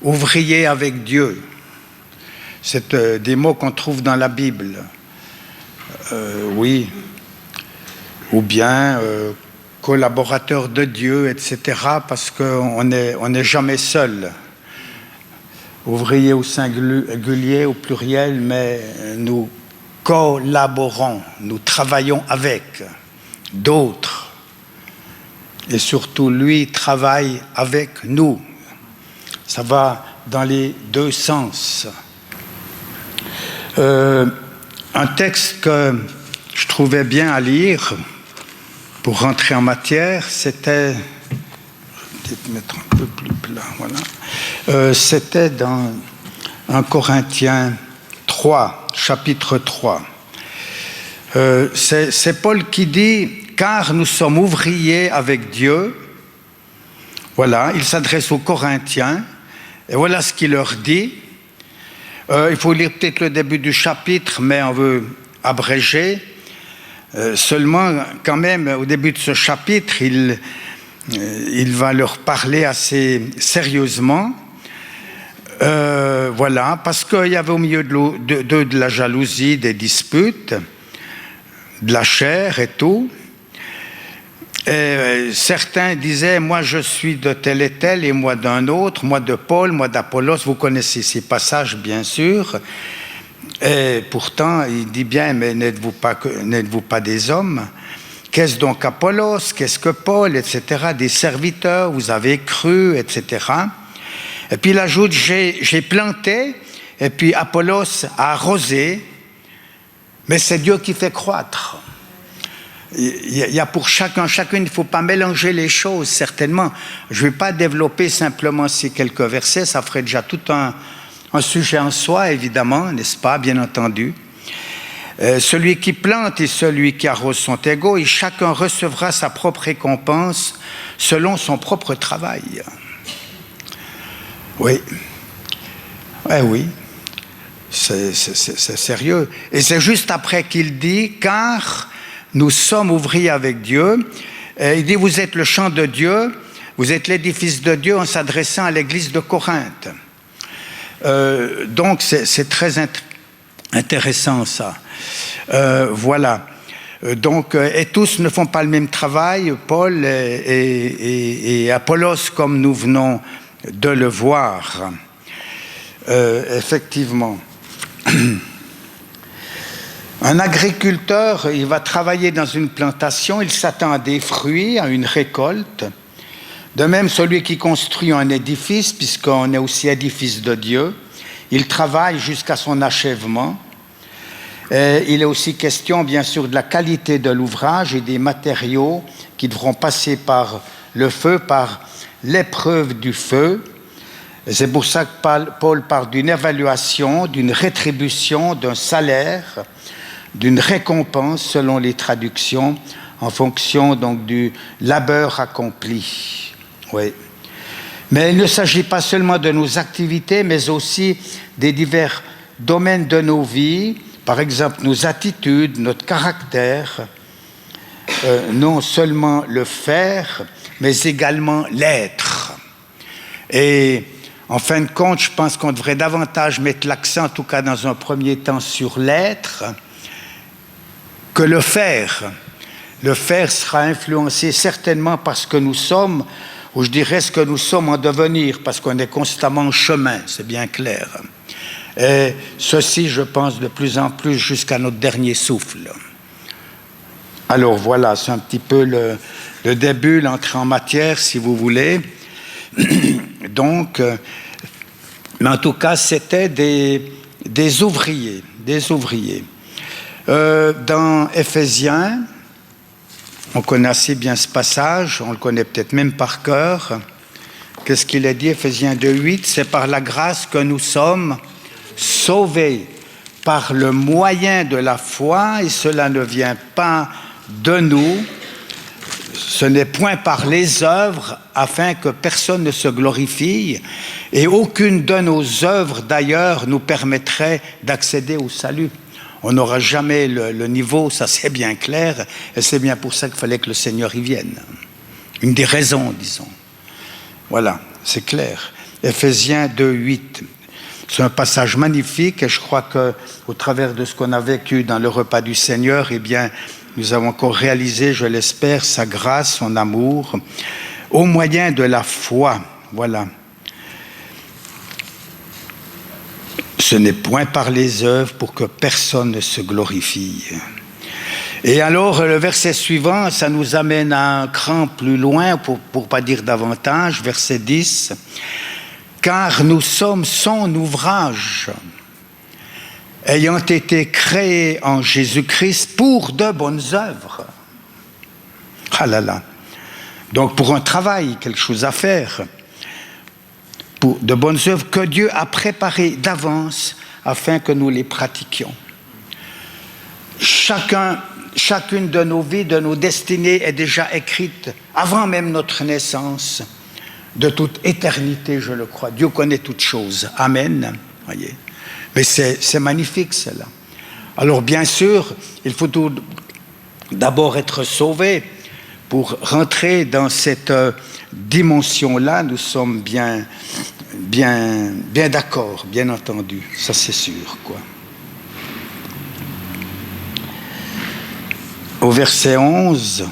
ouvrier avec Dieu. C'est des mots qu'on trouve dans la Bible. Oui. Ou bien collaborateur de Dieu, etc. Parce qu'on n'est jamais seul. Ouvrier au singulier, au pluriel, mais nous collaborons, nous travaillons avec d'autres. Et surtout, lui travaille avec nous. Ça va dans les deux sens. Un texte que je trouvais bien à lire pour rentrer en matière, c'était... Je vais peut-être mettre un peu plus plat, voilà. C'était dans 1 Corinthiens 3, chapitre 3. C'est Paul qui dit « Car nous sommes ouvriers avec Dieu ». Voilà, il s'adresse aux Corinthiens, et voilà ce qu'il leur dit. Il faut lire peut-être le début du chapitre, mais on veut abréger. Seulement, quand même, au début de ce chapitre, il va leur parler assez sérieusement. Voilà, parce qu'il y avait au milieu de la jalousie, des disputes, de la chair et tout. Et certains disaient, moi je suis de tel et tel, et moi d'un autre, moi de Paul, moi d'Apollos. Vous connaissez ces passages, bien sûr. Et pourtant, il dit bien, mais n'êtes-vous pas des hommes? Qu'est-ce donc Apollos? Qu'est-ce que Paul? Etc. Des serviteurs, vous avez cru, etc. Et puis il ajoute, j'ai planté, et puis Apollos a arrosé, mais c'est Dieu qui fait croître. Il y a pour chacune, il ne faut pas mélanger les choses, certainement. Je ne vais pas développer simplement ces quelques versets, ça ferait déjà tout un sujet en soi, évidemment, n'est-ce pas, bien entendu. Celui qui plante et celui qui arrose sont égaux, et chacun recevra sa propre récompense selon son propre travail. Oui. Oui. C'est sérieux. Et c'est juste après qu'il dit, car nous sommes ouvriers avec Dieu. Il dit, vous êtes le champ de Dieu, vous êtes l'édifice de Dieu, en s'adressant à l'église de Corinthe. Donc c'est très intéressant ça. Voilà. Donc, et tous ne font pas le même travail, Paul et Apollos, comme nous venons de le voir. Effectivement. Un agriculteur, il va travailler dans une plantation, il s'attend à des fruits, à une récolte. De même, celui qui construit un édifice, puisqu'on est aussi édifice de Dieu, il travaille jusqu'à son achèvement. Et il est aussi question, bien sûr, de la qualité de l'ouvrage et des matériaux qui devront passer par le feu, par l'épreuve du feu. Et c'est pour ça que Paul parle d'une évaluation, d'une rétribution, d'un salaire, d'une récompense selon les traductions, en fonction donc du labeur accompli. Oui. Mais il ne s'agit pas seulement de nos activités, mais aussi des divers domaines de nos vies, par exemple nos attitudes, notre caractère, non seulement le faire, mais également l'être. Et en fin de compte, je pense qu'on devrait davantage mettre l'accent, en tout cas dans un premier temps, sur l'être, que le faire. Le faire sera influencé certainement par ce que nous sommes, ou je dirais ce que nous sommes en devenir, parce qu'on est constamment en chemin, c'est bien clair. Et ceci, je pense, de plus en plus jusqu'à notre dernier souffle. Alors voilà, c'est un petit peu le début, l'entrée en matière, si vous voulez. Donc, mais en tout cas, c'était des ouvriers, dans Éphésiens, on connaît assez bien ce passage, on le connaît peut-être même par cœur. Qu'est-ce qu'il a dit, Éphésiens 2:8? C'est par la grâce que nous sommes sauvés par le moyen de la foi, et cela ne vient pas de nous, ce n'est point par les œuvres, afin que personne ne se glorifie, et aucune de nos œuvres d'ailleurs nous permettrait d'accéder au salut. On n'aura jamais le niveau, ça c'est bien clair, et c'est bien pour ça qu'il fallait que le Seigneur y vienne. Une des raisons, disons. Voilà, c'est clair. Éphésiens 2, 8. C'est un passage magnifique et je crois qu'au travers de ce qu'on a vécu dans le repas du Seigneur, eh bien, nous avons encore réalisé, je l'espère, sa grâce, son amour, au moyen de la foi. Voilà. Ce n'est point par les œuvres pour que personne ne se glorifie. Et alors, le verset suivant, ça nous amène à un cran plus loin, pour pas dire davantage, verset 10. Car nous sommes son ouvrage, ayant été créés en Jésus-Christ pour de bonnes œuvres. Ah là là. Donc pour un travail, quelque chose à faire, pour de bonnes œuvres que Dieu a préparées d'avance afin que nous les pratiquions. Chacune de nos vies, de nos destinées est déjà écrite avant même notre naissance, de toute éternité, je le crois. Dieu connaît toutes choses. Amen. Voyez. Mais c'est magnifique, cela. Alors, bien sûr, il faut tout d'abord être sauvé. Pour rentrer dans cette dimension-là, nous sommes bien d'accord, bien entendu. Ça, c'est sûr, quoi. Au verset 11...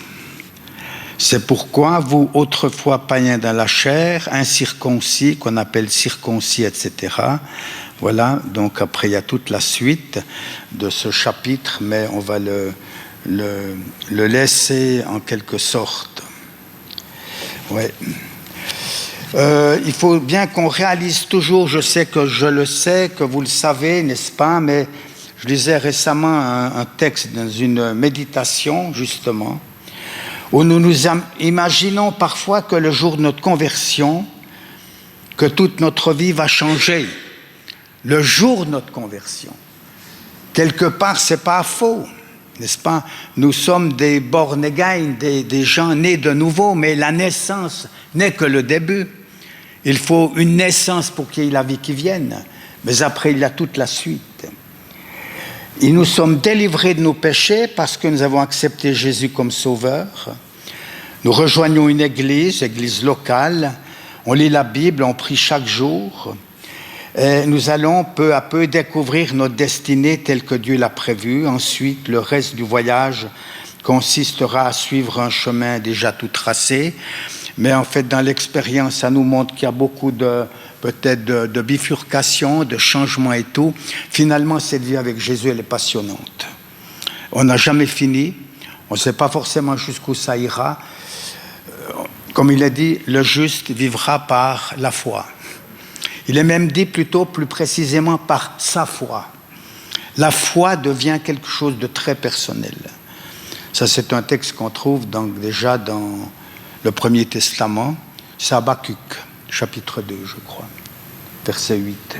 C'est pourquoi vous, autrefois païens dans la chair, incirconcis, qu'on appelle circoncis, etc. Voilà, donc après il y a toute la suite de ce chapitre, mais on va le laisser en quelque sorte. Ouais. Il faut bien qu'on réalise toujours, je sais, que vous le savez, n'est-ce pas, mais je lisais récemment un texte dans une méditation, justement, où nous nous imaginons parfois que le jour de notre conversion, que toute notre vie va changer. Le jour de notre conversion. Quelque part, c'est pas faux, n'est-ce pas? Nous sommes des born again, des gens nés de nouveau, mais la naissance n'est que le début. Il faut une naissance pour qu'il y ait la vie qui vienne, mais après, il y a toute la suite. Et nous sommes délivrés de nos péchés parce que nous avons accepté Jésus comme sauveur. Nous rejoignons une église locale. On lit la Bible, on prie chaque jour. Et nous allons peu à peu découvrir notre destinée telle que Dieu l'a prévue. Ensuite, le reste du voyage consistera à suivre un chemin déjà tout tracé. Mais en fait, dans l'expérience, ça nous montre qu'il y a beaucoup de bifurcation, de changement et tout. Finalement, cette vie avec Jésus, elle est passionnante. On n'a jamais fini. On ne sait pas forcément jusqu'où ça ira. Comme il est dit, le juste vivra par la foi. Il est même dit plutôt, plus précisément, par sa foi. La foi devient quelque chose de très personnel. Ça, c'est un texte qu'on trouve donc déjà dans le Premier Testament. C'est Habakkuk, chapitre 2, je crois, verset 8.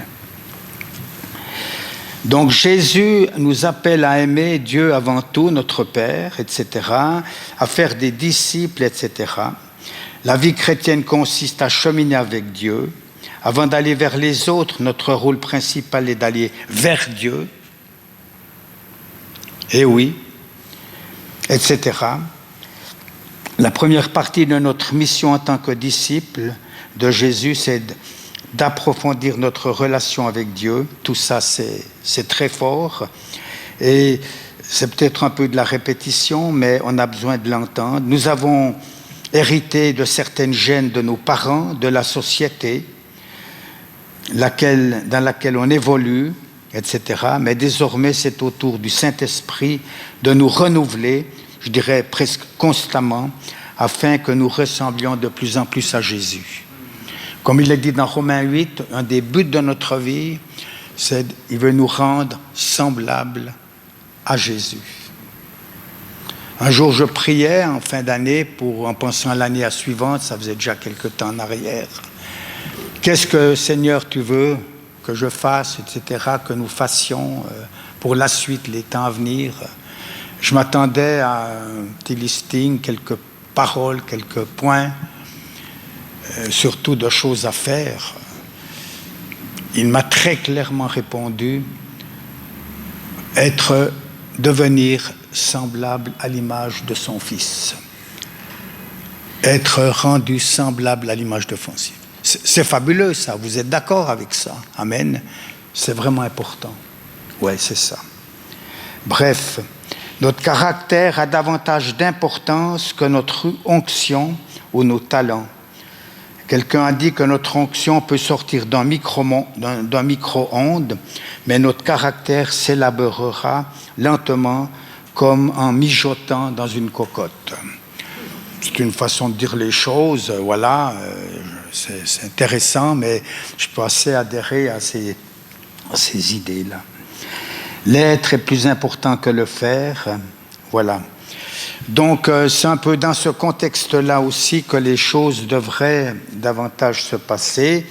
Donc Jésus nous appelle à aimer Dieu avant tout, notre Père, etc., à faire des disciples, etc. La vie chrétienne consiste à cheminer avec Dieu. Avant d'aller vers les autres, notre rôle principal est d'aller vers Dieu. Et oui, etc. La première partie de notre mission en tant que disciples de Jésus, c'est d'approfondir notre relation avec Dieu. Tout ça, c'est très fort. Et c'est peut-être un peu de la répétition, mais on a besoin de l'entendre. Nous avons hérité de certaines gènes de nos parents, de la société dans laquelle on évolue, etc. Mais désormais, c'est au tour du Saint-Esprit de nous renouveler, je dirais presque constamment, afin que nous ressemblions de plus en plus à Jésus. Comme il est dit dans Romains 8, un des buts de notre vie, c'est qu'il veut nous rendre semblables à Jésus. Un jour, je priais en fin d'année, en pensant à l'année suivante, ça faisait déjà quelque temps en arrière. Qu'est-ce que, Seigneur, tu veux que je fasse, etc., que nous fassions pour la suite, les temps à venir? Je m'attendais à un petit listing, quelques paroles, quelques points, surtout de choses à faire. Il m'a très clairement répondu, devenir semblable à l'image de son Fils. Être rendu semblable à l'image de son Fils. C'est fabuleux ça, vous êtes d'accord avec ça? Amen. C'est vraiment important. Ouais, c'est ça. Bref, notre caractère a davantage d'importance que notre onction ou nos talents. Quelqu'un a dit que notre onction peut sortir d'un micro-ondes, mais notre caractère s'élaborera lentement comme en mijotant dans une cocotte. C'est une façon de dire les choses, voilà, c'est intéressant, mais je peux assez adhérer à ces idées-là. L'être est plus important que le faire, voilà. Donc, c'est un peu dans ce contexte-là aussi que les choses devraient davantage se passer.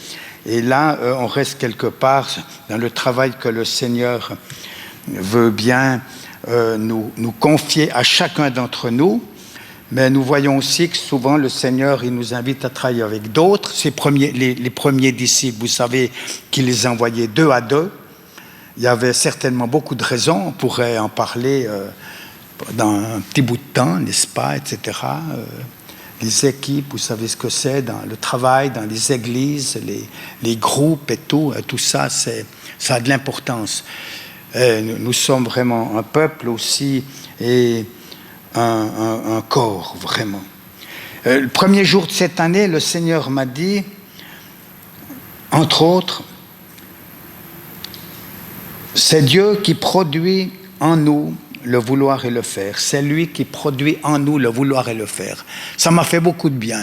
Et là, on reste quelque part dans le travail que le Seigneur veut bien nous confier à chacun d'entre nous. Mais nous voyons aussi que souvent, le Seigneur, il nous invite à travailler avec d'autres. Les premiers disciples, vous savez qu'il les envoyait 2 à 2. Il y avait certainement beaucoup de raisons, on pourrait en parler dans un petit bout de temps, n'est-ce pas, etc. Les équipes, vous savez ce que c'est, dans le travail, dans les églises, les groupes et tout ça, ça a de l'importance. Nous sommes vraiment un peuple aussi et un corps, vraiment. Le premier jour de cette année, le Seigneur m'a dit, entre autres, c'est Dieu qui produit en nous le vouloir et le faire. C'est lui qui produit en nous le vouloir et le faire. Ça m'a fait beaucoup de bien.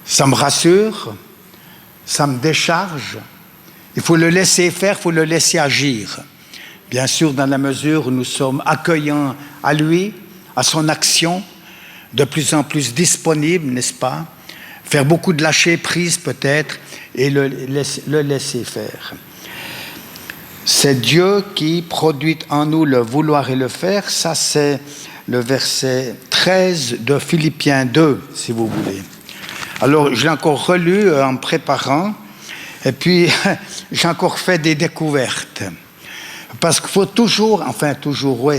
Ça me rassure, ça me décharge. Il faut le laisser faire, il faut le laisser agir. Bien sûr, dans la mesure où nous sommes accueillants à lui, à son action, de plus en plus disponibles, n'est-ce pas? Faire beaucoup de lâcher prise peut-être et le laisser faire. C'est Dieu qui produit en nous le vouloir et le faire. Ça, c'est le verset 13 de Philippiens 2, si vous voulez. Alors, je l'ai encore relu en me préparant, et puis j'ai encore fait des découvertes. Parce qu'il faut toujours, oui,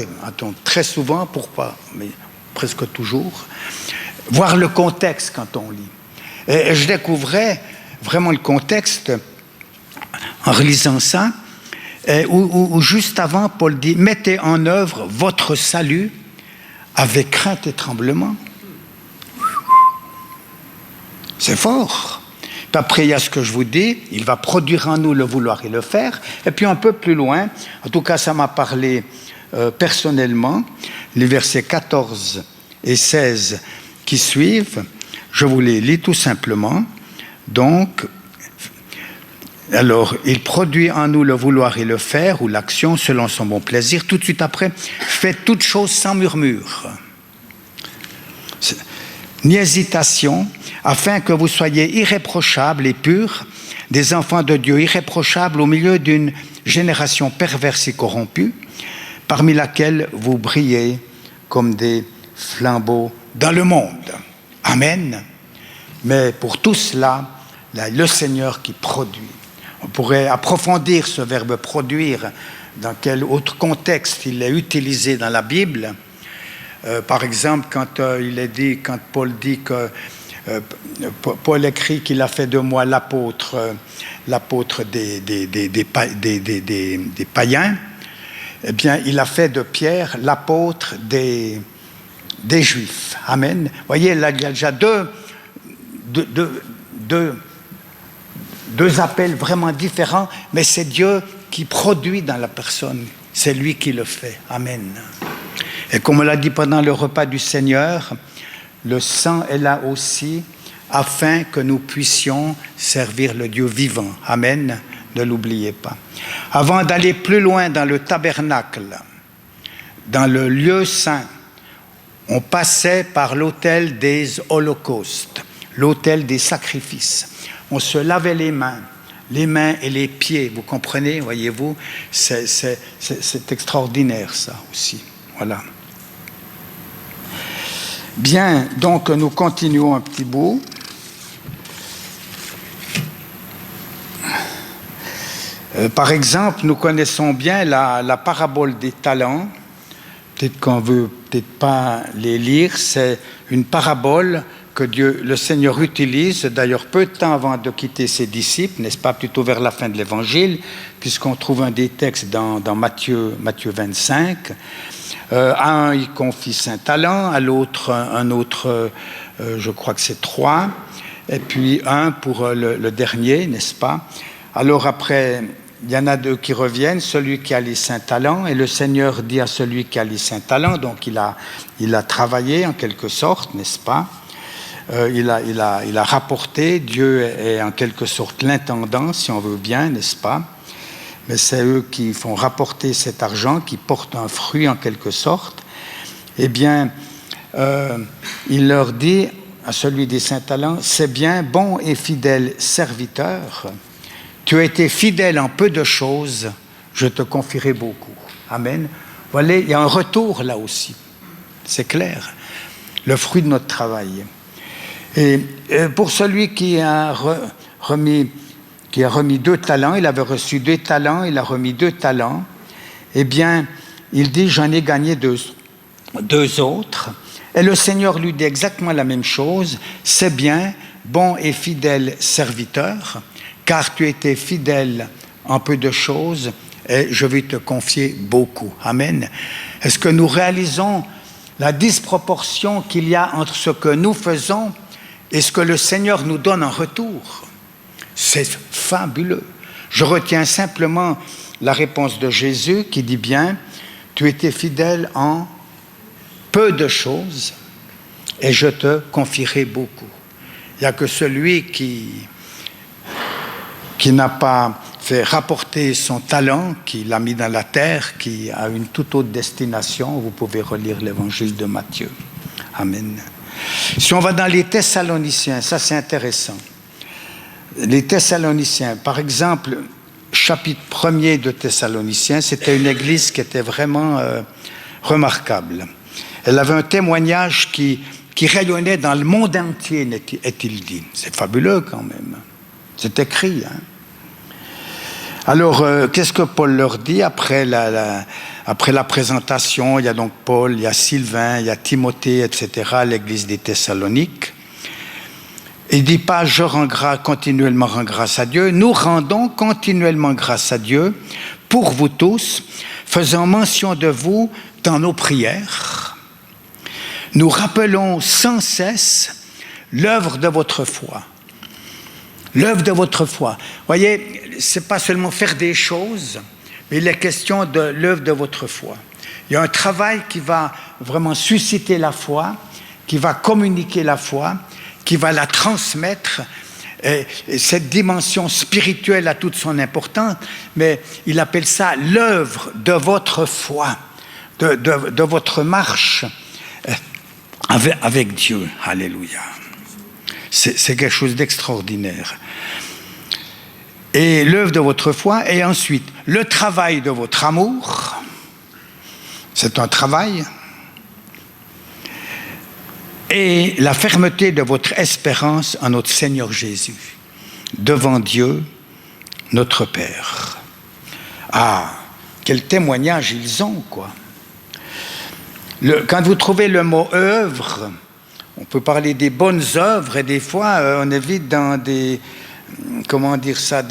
très souvent, pourquoi, mais presque toujours, voir le contexte quand on lit. Et je découvrais vraiment le contexte en relisant ça, où juste avant, Paul dit « Mettez en œuvre votre salut avec crainte et tremblement. » C'est fort. Puis après, il y a ce que je vous dis, il va produire en nous le vouloir et le faire. Et puis un peu plus loin, en tout cas ça m'a parlé personnellement, les versets 14 et 16 qui suivent, je vous les lis tout simplement. Donc, alors, il produit en nous le vouloir et le faire, ou l'action selon son bon plaisir. Tout de suite après, faites toutes choses sans murmure, ni hésitation, afin que vous soyez irréprochables et purs, des enfants de Dieu irréprochables au milieu d'une génération perverse et corrompue, parmi laquelle vous brillez comme des flambeaux dans le monde. Amen. Mais pour tout cela, le Seigneur qui produit. On pourrait approfondir ce verbe produire, dans quel autre contexte il est utilisé dans la Bible. Par exemple, quand Paul dit que Paul écrit qu'il a fait de moi l'apôtre des païens, eh bien, il a fait de Pierre l'apôtre des Juifs. Amen. Vous voyez, là, il y a déjà deux appels vraiment différents, mais c'est Dieu qui produit dans la personne. C'est lui qui le fait. Amen. Et comme on l'a dit pendant le repas du Seigneur, le sang est là aussi afin que nous puissions servir le Dieu vivant. Amen. Ne l'oubliez pas. Avant d'aller plus loin dans le tabernacle, dans le lieu saint, on passait par l'autel des holocaustes, l'autel des sacrifices. On se lavait les mains et les pieds, vous comprenez, voyez-vous, c'est extraordinaire ça aussi. Voilà. Bien, donc nous continuons un petit bout. Par exemple, nous connaissons bien la parabole des talents. Peut-être qu'on veut peut-être pas les lire. C'est une parabole que le Seigneur utilise, d'ailleurs peu de temps avant de quitter ses disciples, n'est-ce pas, plutôt vers la fin de l'Évangile, puisqu'on trouve un des textes dans Matthieu 25. À un, il confie 5 talents, à l'autre, un autre, je crois que c'est 3, et puis un pour le dernier, n'est-ce pas? Alors après, il y en a 2 qui reviennent, celui qui a les 5 talents, et le Seigneur dit à celui qui a les 5 talents, donc il a travaillé en quelque sorte, n'est-ce pas? Il a rapporté, Dieu est en quelque sorte l'intendant, si on veut bien, n'est-ce pas? Mais c'est eux qui font rapporter cet argent, qui portent un fruit en quelque sorte. Eh bien, il leur dit à celui des 5 talents, c'est bien, bon et fidèle serviteur, tu as été fidèle en peu de choses, je te confierai beaucoup. Amen. Voilà, il y a un retour là aussi, c'est clair, le fruit de notre travail. Et pour celui qui a remis 2 talents, il avait reçu 2 talents, il a remis 2 talents, eh bien, il dit, j'en ai gagné 2 autres. Et le Seigneur lui dit exactement la même chose, c'est bien, bon et fidèle serviteur, car tu étais fidèle en peu de choses, et je vais te confier beaucoup. Amen. Est-ce que nous réalisons la disproportion qu'il y a entre ce que nous faisons et ce que le Seigneur nous donne en retour? C'est fabuleux. Je retiens simplement la réponse de Jésus qui dit bien, tu étais fidèle en peu de choses et je te confierai beaucoup. Il n'y a que celui qui n'a pas fait rapporter son talent, qui l'a mis dans la terre, qui a une toute autre destination. Vous pouvez relire l'évangile de Matthieu. Amen. Si on va dans les Thessaloniciens, ça c'est intéressant. Les Thessaloniciens, par exemple, chapitre 1er de Thessaloniciens, c'était une église qui était vraiment remarquable. Elle avait un témoignage qui rayonnait dans le monde entier, est-il dit. C'est fabuleux quand même. C'est écrit. Hein? Alors, qu'est-ce que Paul leur dit après la présentation? Il y a donc Paul, il y a Sylvain, il y a Timothée, etc., à l'église des Thessaloniques. Il ne dit pas « je continuellement rends grâce à Dieu ». Nous rendons continuellement grâce à Dieu pour vous tous, faisant mention de vous dans nos prières. Nous rappelons sans cesse l'œuvre de votre foi. L'œuvre de votre foi. Vous voyez, ce n'est pas seulement faire des choses, mais il est question de l'œuvre de votre foi. Il y a un travail qui va vraiment susciter la foi, qui va communiquer la foi, qui va la transmettre. Et cette dimension spirituelle a toute son importance, mais il appelle ça l'œuvre de votre foi, de votre marche avec Dieu. Alléluia. C'est quelque chose d'extraordinaire. Et l'œuvre de votre foi, et ensuite le travail de votre amour, c'est un travail, et la fermeté de votre espérance en notre Seigneur Jésus, devant Dieu, notre Père. Ah, quel témoignage ils ont, quoi. Quand vous trouvez le mot « œuvre », on peut parler des bonnes œuvres, et des fois, on est vite dans des... Comment dire ça?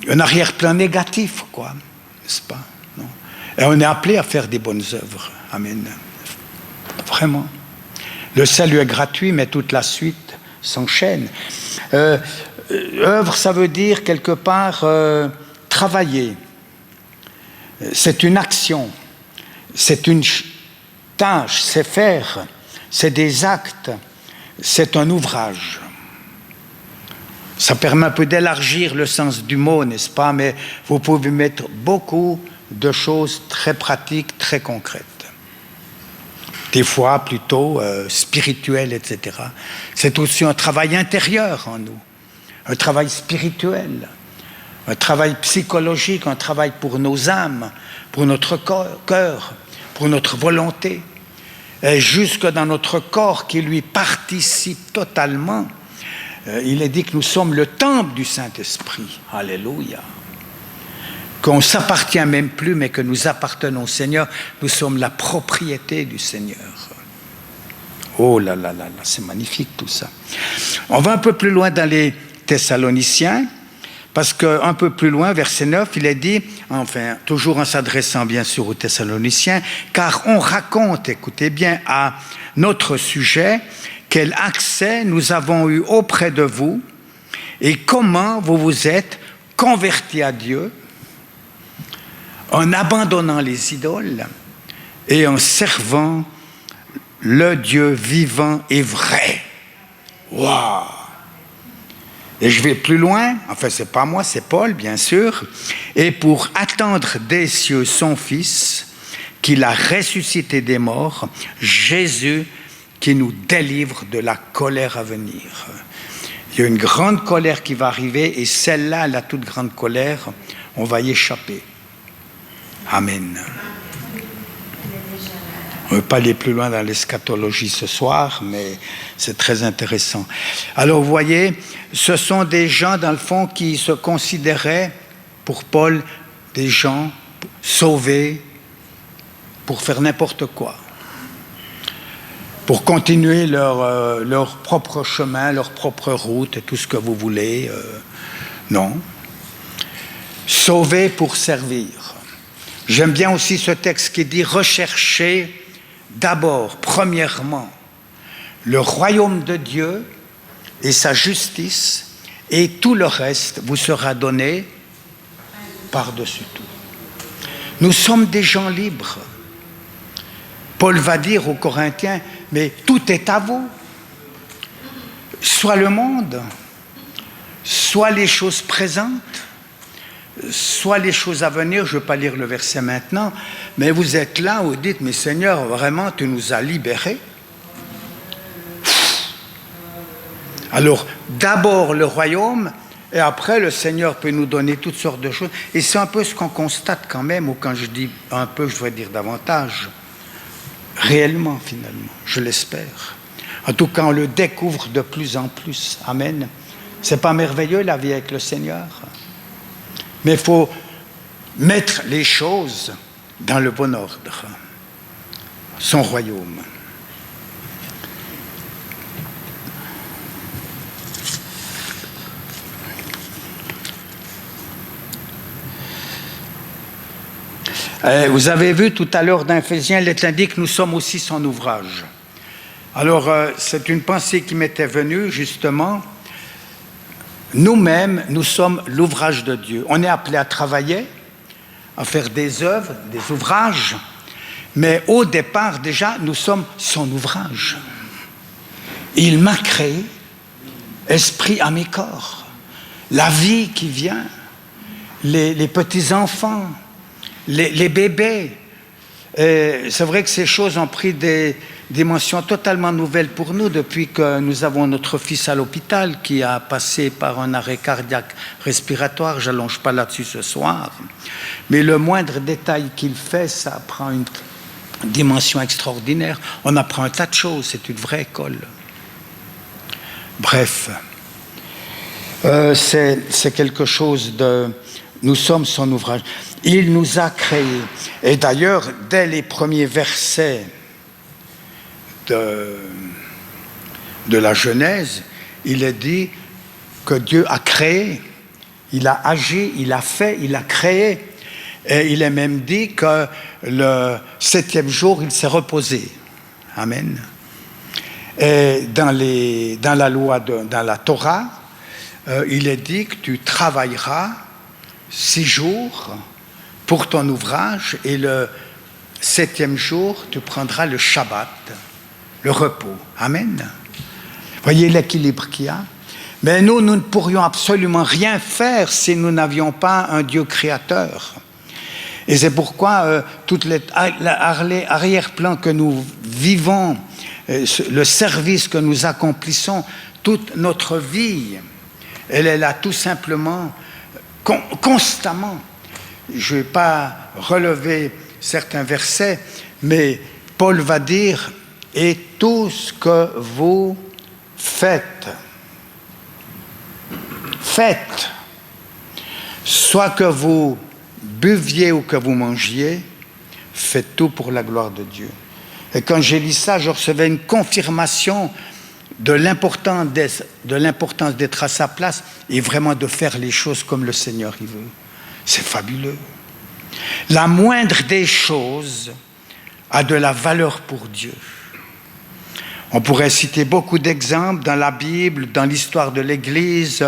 Un arrière-plan négatif, quoi. N'est-ce pas? Non. Et on est appelé à faire des bonnes œuvres. Amen. Vraiment. Le salut est gratuit, mais toute la suite s'enchaîne. Œuvre, ça veut dire quelque part travailler. C'est une action, c'est une tâche, c'est faire, c'est des actes, c'est un ouvrage. Ça permet un peu d'élargir le sens du mot, n'est-ce pas? Mais vous pouvez mettre beaucoup de choses très pratiques, très concrètes. Des fois plutôt spirituelles, etc. C'est aussi un travail intérieur en nous, un travail spirituel, un travail psychologique, un travail pour nos âmes, pour notre cœur, pour notre volonté, et jusque dans notre corps qui lui participe totalement. Il est dit que nous sommes le temple du Saint-Esprit. Alléluia. Qu'on ne s'appartient même plus, mais que nous appartenons au Seigneur. Nous sommes la propriété du Seigneur. Oh là là là là, c'est magnifique tout ça. On va un peu plus loin dans les Thessaloniciens, parce qu'un peu plus loin, verset 9, il est dit, enfin, toujours en s'adressant bien sûr aux Thessaloniciens, car on raconte, écoutez bien, à notre sujet, quel accès nous avons eu auprès de vous et comment vous vous êtes convertis à Dieu en abandonnant les idoles et en servant le Dieu vivant et vrai. Waouh! Et je vais plus loin, enfin c'est pas moi, c'est Paul bien sûr, et pour attendre des cieux son Fils, qu'il a ressuscité des morts, Jésus qui nous délivre de la colère à venir. Il y a une grande colère qui va arriver et celle-là, la toute grande colère, on va y échapper. Amen. On ne veut pas aller plus loin dans l'eschatologie ce soir, mais c'est très intéressant. Alors, vous voyez, ce sont des gens, dans le fond, qui se considéraient, pour Paul, des gens sauvés pour faire n'importe quoi, pour continuer leur propre chemin, leur propre route, et tout ce que vous voulez. Non. Sauvés pour servir. J'aime bien aussi ce texte qui dit « Recherchez d'abord, premièrement, le royaume de Dieu et sa justice, et tout le reste vous sera donné par-dessus tout. » Nous sommes des gens libres. Paul va dire aux Corinthiens, mais tout est à vous. Soit le monde, soit les choses présentes, soit les choses à venir. Je ne vais pas lire le verset maintenant, mais vous êtes là où vous dites, mais Seigneur, vraiment, tu nous as libérés. Alors, d'abord le royaume, et après le Seigneur peut nous donner toutes sortes de choses. Et c'est un peu ce qu'on constate quand même, ou quand je dis un peu, je dois dire davantage. Réellement, finalement, je l'espère. En tout cas, on le découvre de plus en plus. Amen. C'est pas merveilleux la vie avec le Seigneur? Mais il faut mettre les choses dans le bon ordre. Son royaume. Vous avez vu tout à l'heure dans Éphésiens, il est indiqué que nous sommes aussi son ouvrage. Alors, c'est une pensée qui m'était venue, justement. Nous-mêmes, nous sommes l'ouvrage de Dieu. On est appelé à travailler, à faire des œuvres, des ouvrages, mais au départ, déjà, nous sommes son ouvrage. Il m'a créé, esprit, âme et corps. La vie qui vient, les petits-enfants, les bébés. C'est vrai que ces choses ont pris des dimensions totalement nouvelles pour nous depuis que nous avons notre fils à l'hôpital qui a passé par un arrêt cardiaque respiratoire. Je n'allonge pas là-dessus ce soir. Mais le moindre détail qu'il fait, ça prend une dimension extraordinaire. On apprend un tas de choses. C'est une vraie école. Bref, c'est quelque chose de... Nous sommes son ouvrage. Il nous a créés. Et d'ailleurs, dès les premiers versets de la Genèse, il est dit que Dieu a créé, il a agi, il a fait, il a créé. Et il est même dit que le 7e jour, il s'est reposé. Amen. Et dans la loi, dans la Torah, il est dit que tu travailleras 6 jours pour ton ouvrage et le 7e jour, tu prendras le Shabbat, le repos. Amen. Voyez l'équilibre qu'il y a. Mais nous ne pourrions absolument rien faire si nous n'avions pas un Dieu créateur. Et c'est pourquoi tout l'arrière-plan que nous vivons, le service que nous accomplissons, toute notre vie, elle est là tout simplement, constamment. Je ne vais pas relever certains versets, mais Paul va dire « Et tout ce que vous faites, soit que vous buviez ou que vous mangiez, faites tout pour la gloire de Dieu. » Et quand j'ai lu ça, je recevais une confirmation de l'importance d'être à sa place et vraiment de faire les choses comme le Seigneur il veut. C'est fabuleux. La moindre des choses a de la valeur pour Dieu. On pourrait citer beaucoup d'exemples dans la Bible, dans l'histoire de l'Église,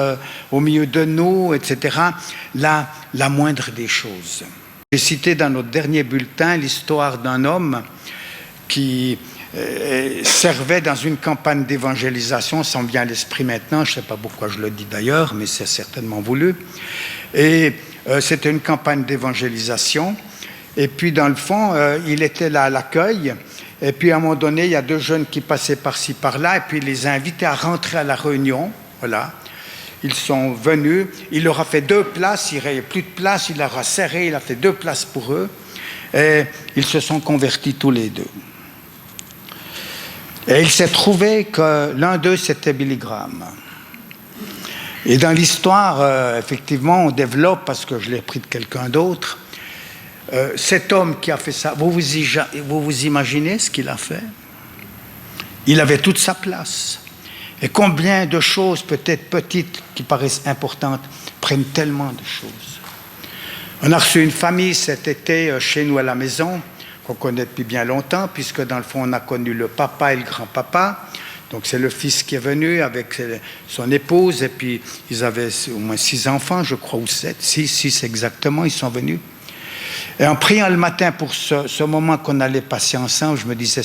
au milieu de nous, etc. La moindre des choses. J'ai cité dans notre dernier bulletin l'histoire d'un homme qui servait dans une campagne d'évangélisation, ça me vient à l'esprit maintenant, je ne sais pas pourquoi je le dis d'ailleurs, mais c'est certainement voulu. Et c'était une campagne d'évangélisation. Et puis dans le fond, il était là à l'accueil. Et puis à un moment donné, il y a deux jeunes qui passaient par-ci, par-là, et puis il les a invités à rentrer à la réunion. Voilà. Ils sont venus, il leur a fait 2 places, il n'y avait plus de place, il leur a serré, il a fait 2 places pour eux. Et ils se sont convertis tous les deux. Et il s'est trouvé que l'un d'eux, c'était Billy Graham. Et dans l'histoire, effectivement, on développe, parce que je l'ai pris de quelqu'un d'autre, cet homme qui a fait ça, vous vous imaginez ce qu'il a fait? Il avait toute sa place. Et combien de choses, peut-être petites, qui paraissent importantes, prennent tellement de choses. On a reçu une famille cet été chez nous à la maison, qu'on connaît depuis bien longtemps, puisque dans le fond, on a connu le papa et le grand-papa. Donc c'est le fils qui est venu avec son épouse, et puis ils avaient au moins 6 enfants, je crois, ou 7, 6 exactement, ils sont venus. Et en priant le matin pour ce moment qu'on allait passer ensemble, je me disais,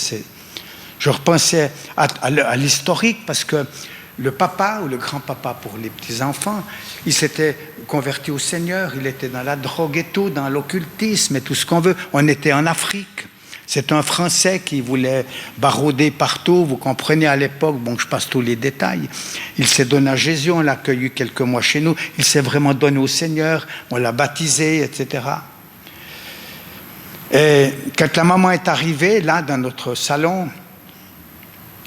je repensais à l'historique, parce que le papa ou le grand-papa pour les petits-enfants, il s'était converti au Seigneur, il était dans la drogue et tout, dans l'occultisme et tout ce qu'on veut. On était en Afrique. C'est un Français qui voulait barauder partout, vous comprenez à l'époque, bon je passe tous les détails. Il s'est donné à Jésus, on l'a accueilli quelques mois chez nous, il s'est vraiment donné au Seigneur, on l'a baptisé, etc. Et quand la maman est arrivée, là, dans notre salon,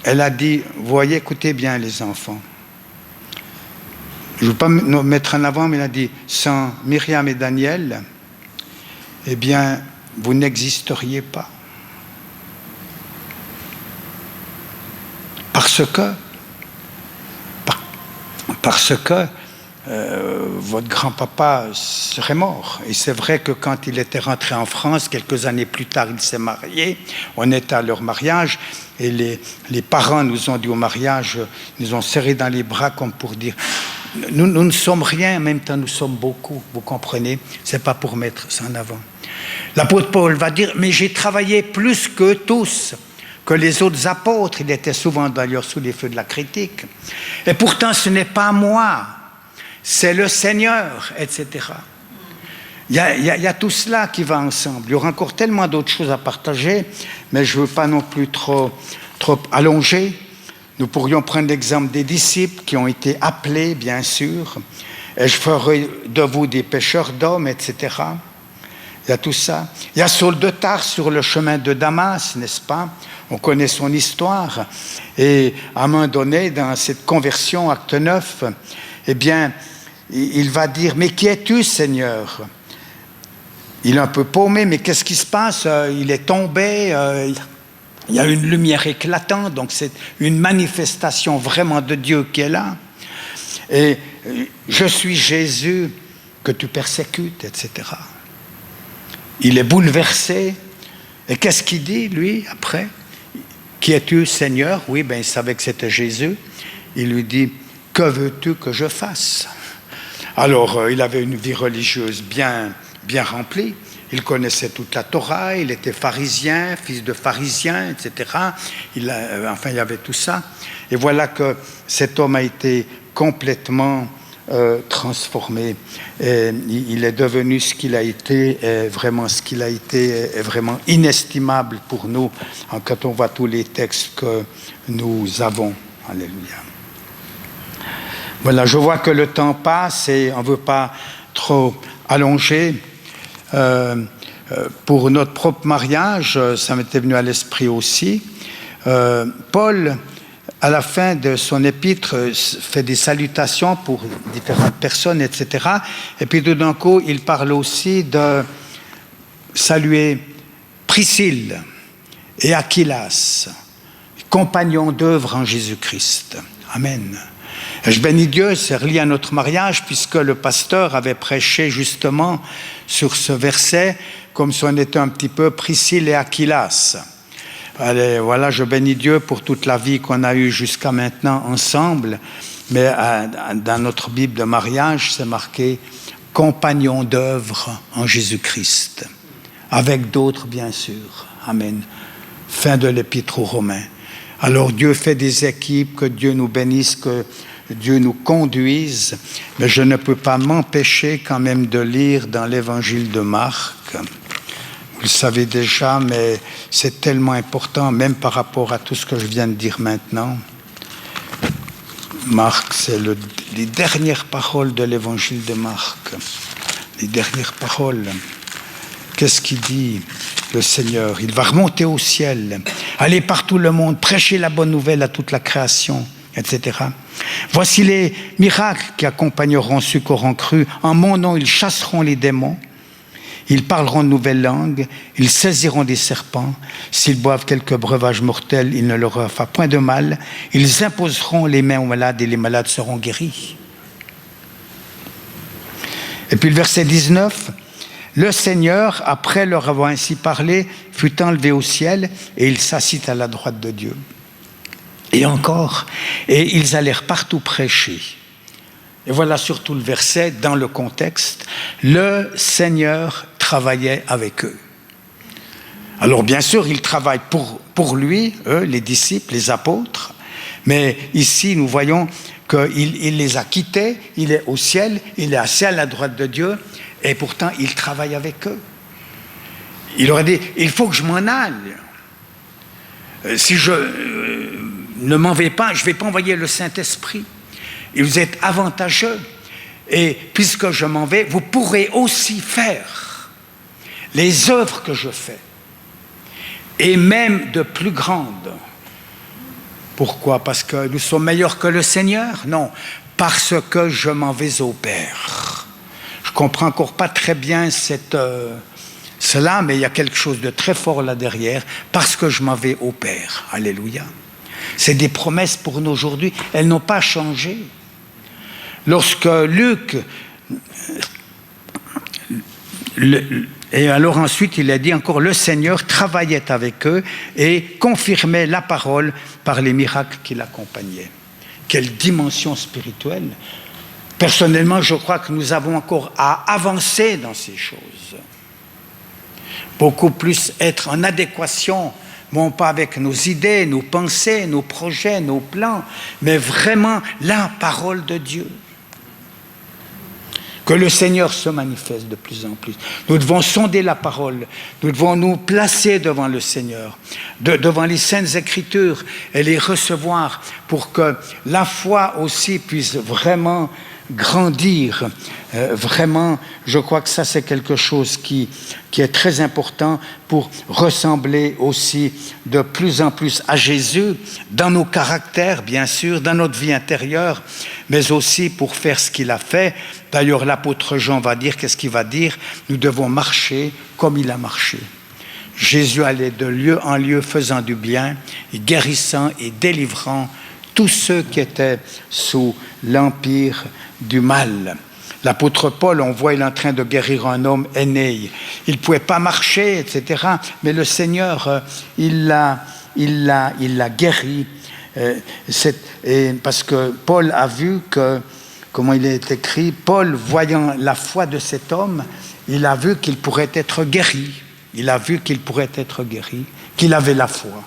elle a dit, vous voyez, écoutez bien les enfants. Je ne veux pas me mettre en avant, mais elle a dit, sans Myriam et Daniel, eh bien, vous n'existeriez pas. Parce que votre grand-papa serait mort. Et c'est vrai que quand il était rentré en France, quelques années plus tard, il s'est marié. On était à leur mariage et les parents nous ont dit au mariage, nous ont serré dans les bras comme pour dire, nous ne sommes rien, en même temps nous sommes beaucoup, vous comprenez, c'est pas pour mettre ça en avant. L'apôtre Paul va dire, mais j'ai travaillé plus que tous, que les autres apôtres, il était souvent d'ailleurs sous les feux de la critique, et pourtant ce n'est pas moi, c'est le Seigneur, etc. Il y a tout cela qui va ensemble. Il y aura encore tellement d'autres choses à partager, mais je ne veux pas non plus trop allonger. Nous pourrions prendre l'exemple des disciples qui ont été appelés, bien sûr, et je ferai de vous des pêcheurs d'hommes, etc. Il y a tout ça. Il y a Saul de Tarse sur le chemin de Damas, n'est-ce pas? On connaît son histoire. Et à un moment donné, dans cette conversion, acte 9, eh bien, il va dire, mais qui es-tu, Seigneur? Il est un peu paumé, mais qu'est-ce qui se passe? Il est tombé, il y a une lumière éclatante, donc c'est une manifestation vraiment de Dieu qui est là. Et je suis Jésus que tu persécutes, etc. Il est bouleversé. Et qu'est-ce qu'il dit, lui, après? Qui es-tu, Seigneur? Oui, ben, il savait que c'était Jésus. Il lui dit, que veux-tu que je fasse? Alors, il avait une vie religieuse bien remplie. Il connaissait toute la Torah, il était pharisien, fils de pharisien, etc. Enfin, il y avait tout ça. Et voilà que cet homme a été complètement transformé. Et il est devenu ce qu'il a été, vraiment ce qu'il a été, est vraiment inestimable pour nous quand on voit tous les textes que nous avons. Alléluia. Voilà, je vois que le temps passe et on ne veut pas trop allonger. Pour notre propre mariage, ça m'était venu à l'esprit aussi. Paul, à la fin de son épître, fait des salutations pour différentes personnes, etc. Et puis tout d'un coup, il parle aussi de saluer Priscille et Aquilas, compagnons d'œuvre en Jésus-Christ. Amen. Et je bénis Dieu, c'est relié à notre mariage, puisque le pasteur avait prêché justement sur ce verset, comme si on était un petit peu Priscille et Aquilas. Allez, voilà, je bénis Dieu pour toute la vie qu'on a eue jusqu'à maintenant ensemble, mais dans notre Bible de mariage, c'est marqué « compagnons d'œuvre en Jésus-Christ », avec d'autres bien sûr. Amen. Fin de l'Épître aux Romains. Alors Dieu fait des équipes, que Dieu nous bénisse, que Dieu nous conduise, mais je ne peux pas m'empêcher quand même de lire dans l'Évangile de Marc. Vous le savez déjà, mais c'est tellement important, même par rapport à tout ce que je viens de dire maintenant. Marc, c'est les dernières paroles de l'Évangile de Marc. Les dernières paroles. Qu'est-ce qu'il dit, le Seigneur? Il va remonter au ciel, aller partout le monde, prêcher la bonne nouvelle à toute la création, etc. Voici les miracles qui accompagneront ceux qui auront cru. En mon nom, ils chasseront les démons. Ils parleront de nouvelles langues. Ils saisiront des serpents. S'ils boivent quelques breuvages mortels, il ne leur fera point de mal. Ils imposeront les mains aux malades et les malades seront guéris. Et puis le verset 19. Le Seigneur, après leur avoir ainsi parlé, fut enlevé au ciel et il s'assit à la droite de Dieu. Et encore, et ils allèrent partout prêcher. Et voilà surtout le verset dans le contexte. Le Seigneur travaillait avec eux. Alors bien sûr, il travaille pour lui, eux, les disciples, les apôtres. Mais ici, nous voyons qu'il les a quittés, il est au ciel, il est assis à la droite de Dieu. Et pourtant, il travaille avec eux. Il aurait dit, il faut que je m'en aille. Si je ne m'en vais pas, je ne vais pas envoyer le Saint-Esprit. Et vous êtes avantageux. Et puisque je m'en vais, vous pourrez aussi faire les œuvres que je fais. Et même de plus grandes. Pourquoi? Parce que nous sommes meilleurs que le Seigneur? Non, parce que je m'en vais au Père. Je ne comprends encore pas très bien cela, mais il y a quelque chose de très fort là derrière, parce que je m'en vais au Père. Alléluia. C'est des promesses pour nous aujourd'hui, elles n'ont pas changé. Lorsque Luc, et alors ensuite il a dit encore, le Seigneur travaillait avec eux et confirmait la parole par les miracles qui l'accompagnaient. Quelle dimension spirituelle! Personnellement, je crois que nous avons encore à avancer dans ces choses. Beaucoup plus être en adéquation, non pas avec nos idées, nos pensées, nos projets, nos plans, mais vraiment la parole de Dieu. Que le Seigneur se manifeste de plus en plus. Nous devons sonder la parole, nous devons nous placer devant le Seigneur, devant les Saintes Écritures et les recevoir pour que la foi aussi puisse vraiment grandir. Vraiment, je crois que ça c'est quelque chose qui est très important pour ressembler aussi de plus en plus à Jésus dans nos caractères, bien sûr, dans notre vie intérieure, mais aussi pour faire ce qu'il a fait. D'ailleurs, l'apôtre Jean va dire, qu'est-ce qu'il va dire? Nous devons marcher comme il a marché. Jésus allait de lieu en lieu faisant du bien, guérissant et délivrant tous ceux qui étaient sous l'empire du mal. L'apôtre Paul, on voit, il est en train de guérir un homme aîné. Il ne pouvait pas marcher, etc. Mais le Seigneur, il l'a guéri. Parce que Paul a vu que, comment il est écrit, Paul, voyant la foi de cet homme, il a vu qu'il pourrait être guéri. Il a vu qu'il pourrait être guéri, qu'il avait la foi.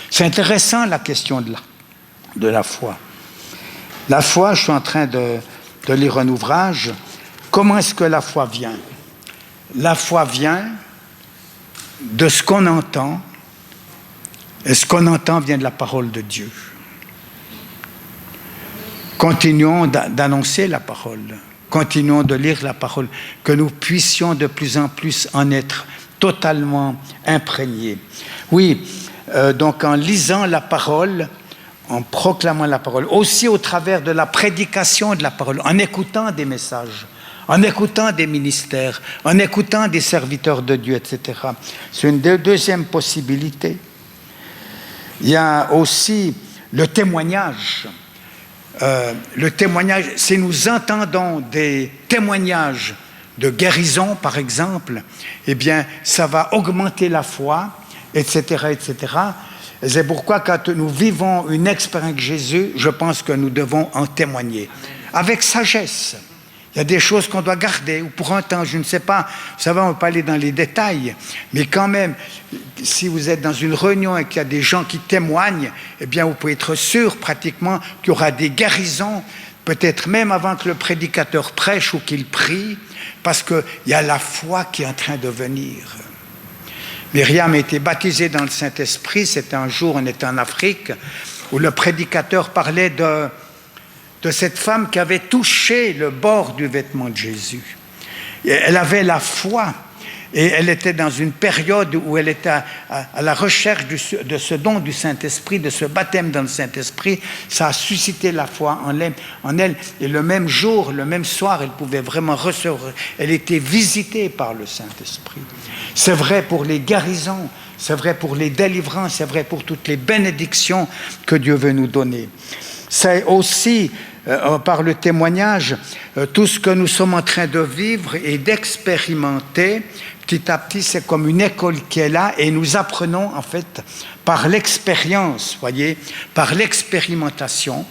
C'est intéressant la question de la foi. La foi, je suis en train de lire un ouvrage. Comment est-ce que la foi vient? La foi vient de ce qu'on entend, et ce qu'on entend vient de la parole de Dieu. Continuons d'annoncer la parole, continuons de lire la parole, que nous puissions de plus en plus en être totalement imprégnés. Oui, donc en lisant la parole, en proclamant la parole, aussi au travers de la prédication de la parole, en écoutant des messages, en écoutant des ministères, en écoutant des serviteurs de Dieu, etc. C'est une deuxième possibilité. Il y a aussi le témoignage. Le témoignage, si nous entendons des témoignages de guérison, par exemple, eh bien, ça va augmenter la foi, etc., etc. Et c'est pourquoi, quand nous vivons une expérience avec Jésus, je pense que nous devons en témoigner. Avec sagesse. Il y a des choses qu'on doit garder, ou pour un temps, je ne sais pas, vous savez, on ne va pas aller dans les détails, mais quand même, si vous êtes dans une réunion et qu'il y a des gens qui témoignent, eh bien, vous pouvez être sûr pratiquement qu'il y aura des guérisons, peut-être même avant que le prédicateur prêche ou qu'il prie, parce qu'il y a la foi qui est en train de venir. Myriam a été baptisée dans le Saint-Esprit, c'était un jour, on était en Afrique, où le prédicateur parlait de cette femme qui avait touché le bord du vêtement de Jésus. Et elle avait la foi et elle était dans une période où elle était à la recherche de ce don du Saint-Esprit, de ce baptême dans le Saint-Esprit. Ça a suscité la foi en elle. Et le même jour, le même soir, elle pouvait vraiment recevoir. Elle était visitée par le Saint-Esprit. C'est vrai pour les guérisons, c'est vrai pour les délivrances, c'est vrai pour toutes les bénédictions que Dieu veut nous donner. C'est aussi, par le témoignage, tout ce que nous sommes en train de vivre et d'expérimenter, petit à petit, c'est comme une école qui est là et nous apprenons, en fait, par l'expérience, voyez, par l'expérimentation,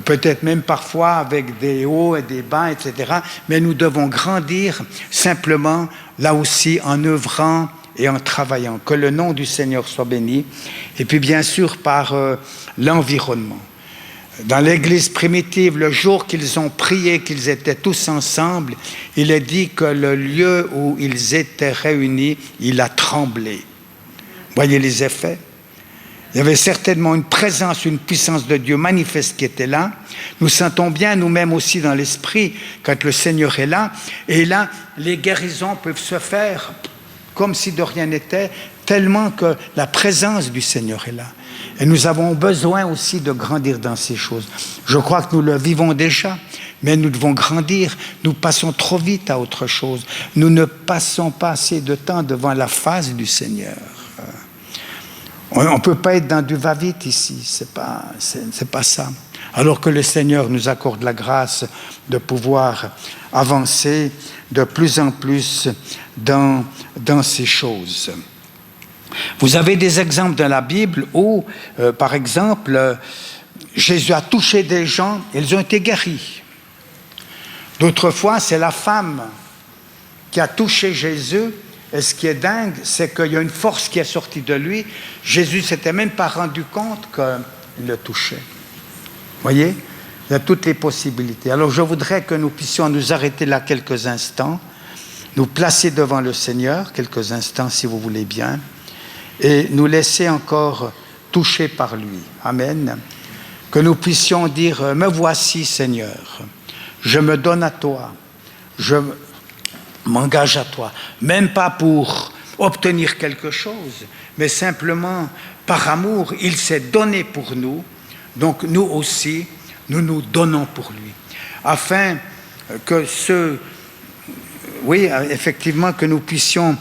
peut-être même parfois avec des hauts et des bas, etc. Mais nous devons grandir simplement, là aussi, en œuvrant et en travaillant. Que le nom du Seigneur soit béni. Et puis, bien sûr, par l'environnement. Dans l'église primitive, le jour qu'ils ont prié, qu'ils étaient tous ensemble, il est dit que le lieu où ils étaient réunis, il a tremblé. Voyez les effets? Il y avait certainement une présence, une puissance de Dieu manifeste qui était là. Nous sentons bien nous-mêmes aussi dans l'esprit quand le Seigneur est là. Et là, les guérisons peuvent se faire comme si de rien n'était, tellement que la présence du Seigneur est là. Et nous avons besoin aussi de grandir dans ces choses. Je crois que nous le vivons déjà, mais nous devons grandir. Nous passons trop vite à autre chose. Nous ne passons pas assez de temps devant la face du Seigneur. On ne peut pas être dans du va-vite ici, c'est pas ça. Alors que le Seigneur nous accorde la grâce de pouvoir avancer de plus en plus dans ces choses. Vous avez des exemples dans la Bible où, par exemple, Jésus a touché des gens, ils ont été guéris. D'autres fois, c'est la femme qui a touché Jésus. Et ce qui est dingue, c'est qu'il y a une force qui est sortie de lui. Jésus ne s'était même pas rendu compte qu'il le touchait. Vous voyez? Il y a toutes les possibilités. Alors je voudrais que nous puissions nous arrêter là quelques instants, nous placer devant le Seigneur, quelques instants si vous voulez bien, et nous laisser encore toucher par lui. Amen. Que nous puissions dire, me voici Seigneur, je me donne à toi, je m'engage à toi, même pas pour obtenir quelque chose, mais simplement par amour, il s'est donné pour nous, donc nous aussi, nous nous donnons pour lui, afin que effectivement, que nous puissions,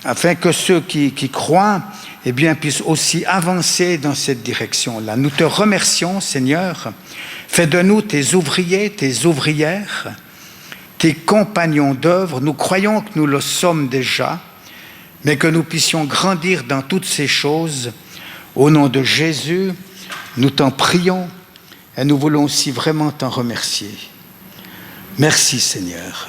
afin que ceux qui croient, eh bien, puissent aussi avancer dans cette direction-là. Nous te remercions, Seigneur, fais de nous tes ouvriers, tes ouvrières, tes compagnons d'œuvre. Nous croyons que nous le sommes déjà, mais que nous puissions grandir dans toutes ces choses. Au nom de Jésus, nous t'en prions et nous voulons aussi vraiment t'en remercier. Merci Seigneur.